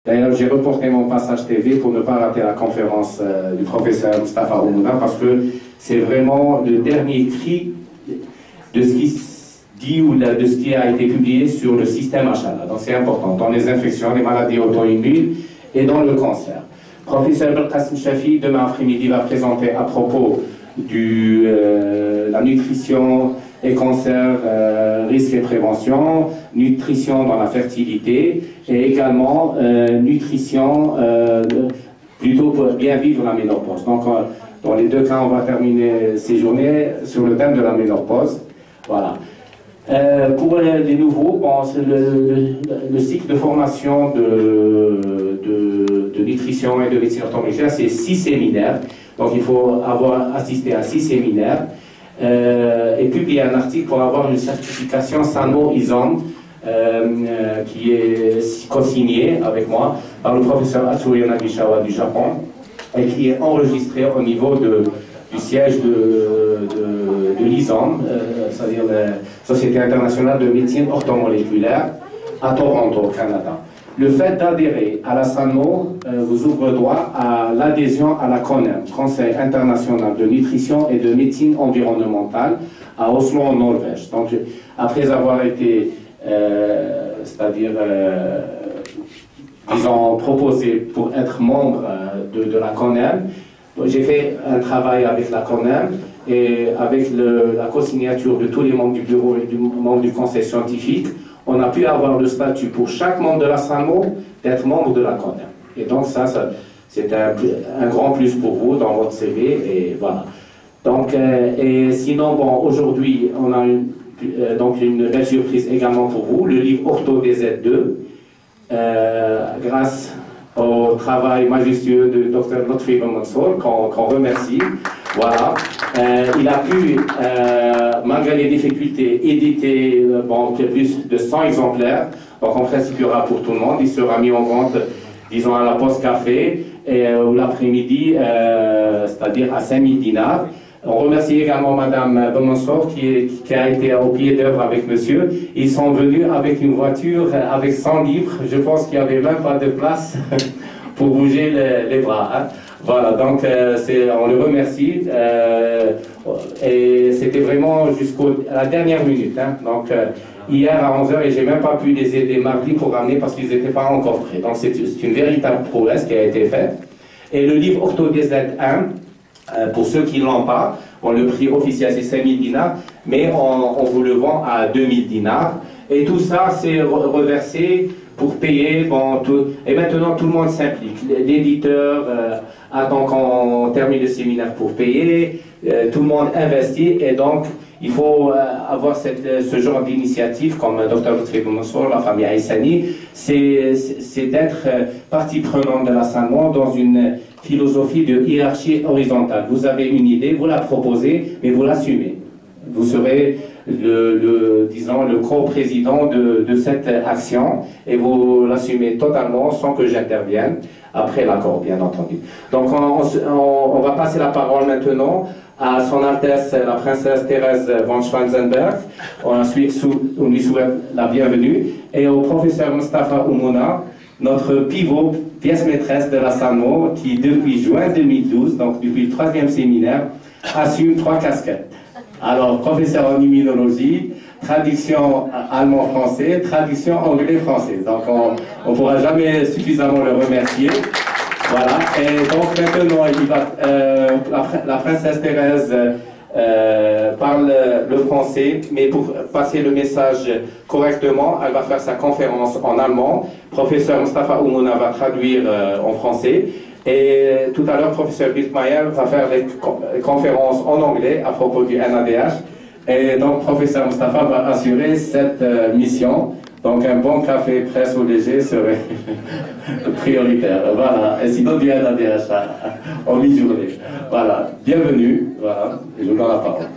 D'ailleurs, j'ai reporté mon passage TV pour ne pas rater la conférence du professeur Mustafa Oumouna, parce que c'est vraiment le dernier cri de ce qui dit ou de ce qui a été publié sur le système HLA. Donc c'est important, dans les infections, les maladies auto-immunes et dans le cancer. Professeur Belkacem Chafi, demain après-midi, va présenter à propos de la nutrition et cancer, risque et prévention, nutrition dans la fertilité et également nutrition plutôt pour bien vivre la ménopause. Donc dans les deux cas, on va terminer ces journées sur le thème de la ménopause. Voilà. Pour les nouveaux, bon, le cycle de formation de nutrition et de médecine orthomoléculaire, c'est 6 séminaires. Donc il faut avoir assisté à 6 séminaires et publier un article pour avoir une certification SANMO-ISOM qui est co-signée avec moi par le professeur Atsuyo Nagishawa du Japon et qui est enregistré au niveau du siège de l'ISOM, c'est-à-dire la Société internationale de médecine orthomoléculaire à Toronto, au Canada. Le fait d'adhérer à la SANMO vous ouvre droit à l'adhésion à la CONEM, Conseil international de nutrition et de médecine environnementale, à Oslo, en Norvège. Donc, après avoir été, disons, proposé pour être membre de la CONEM, j'ai fait un travail avec la CONEM et avec la co-signature de tous les membres du bureau et du membres du conseil scientifique, on a pu avoir le statut pour chaque membre de la SANMO d'être membre de la CONEM. Et donc ça c'est un grand plus pour vous dans votre CV, et voilà. Donc, et sinon, bon, aujourd'hui, on a donc une belle surprise également pour vous, le livre Ortho DZ2, grâce au travail majestueux de Dr Lotfi Ben Mansour, qu'on remercie. Voilà. Il a pu, malgré les difficultés, éditer plus de 100 exemplaires. Donc en principe, il y aura pour tout le monde. Il sera mis en vente, disons, à la Poste Café, ou l'après-midi, c'est-à-dire à 5000 dinars. On remercie également Madame Ben Mansour qui a été au pied d'œuvre avec monsieur. Ils sont venus avec une voiture avec 100 livres. Je pense qu'il n'y avait même pas de place pour bouger les bras. Hein. Voilà, donc on le remercie. Et c'était vraiment jusqu'à la dernière minute. Hein. Donc hier à 11h, et j'ai même pas pu les aider mardi pour ramener parce qu'ils n'étaient pas encore prêts. Donc c'est une véritable prouesse qui a été faite. Et le livre Ortho DZ1, pour ceux qui ne l'ont pas, bon, le prix officiel c'est 5000 dinars, mais on vous le vend à 2000 dinars. Et tout ça, c'est reversé pour payer. Bon, et maintenant, tout le monde s'implique. L'éditeur attend qu'on termine le séminaire pour payer. Tout le monde investit. Et donc, il faut avoir ce genre d'initiative, comme Dr Lotfi Ben Mansour, la famille Aïssani, c'est d'être partie prenante de la SANMO dans une philosophie de hiérarchie horizontale. Vous avez une idée, vous la proposez, mais vous l'assumez. Vous serez disons, le co-président de cette action et vous l'assumez totalement sans que j'intervienne, après l'accord, bien entendu. Donc on va passer la parole maintenant à Son Altesse la Princesse Thérèse von Schwarzenberg. On lui souhaite la bienvenue, et au professeur Mustafa Oumouna, notre pivot, pièce maîtresse de la SANMO, qui depuis juin 2012, donc depuis le 3e séminaire, assume 3 casquettes. Alors, professeur en immunologie, traduction allemand-français, traduction anglais-français. Donc, on ne pourra jamais suffisamment le remercier. Voilà. Et donc, maintenant, la princesse Thérèse parle le français, mais pour passer le message correctement, elle va faire sa conférence en allemand. Professeur Mustafa Oumouna va traduire en français. Et tout à l'heure, professeur Biltmeier va faire les conférences en anglais à propos du NADH. Et donc, professeur Mustafa va assurer cette mission. Donc, un bon café presse ou léger serait prioritaire. Voilà. Et sinon, du NADH en mi-journée. Voilà. Bienvenue. Voilà. Je vous donne la parole.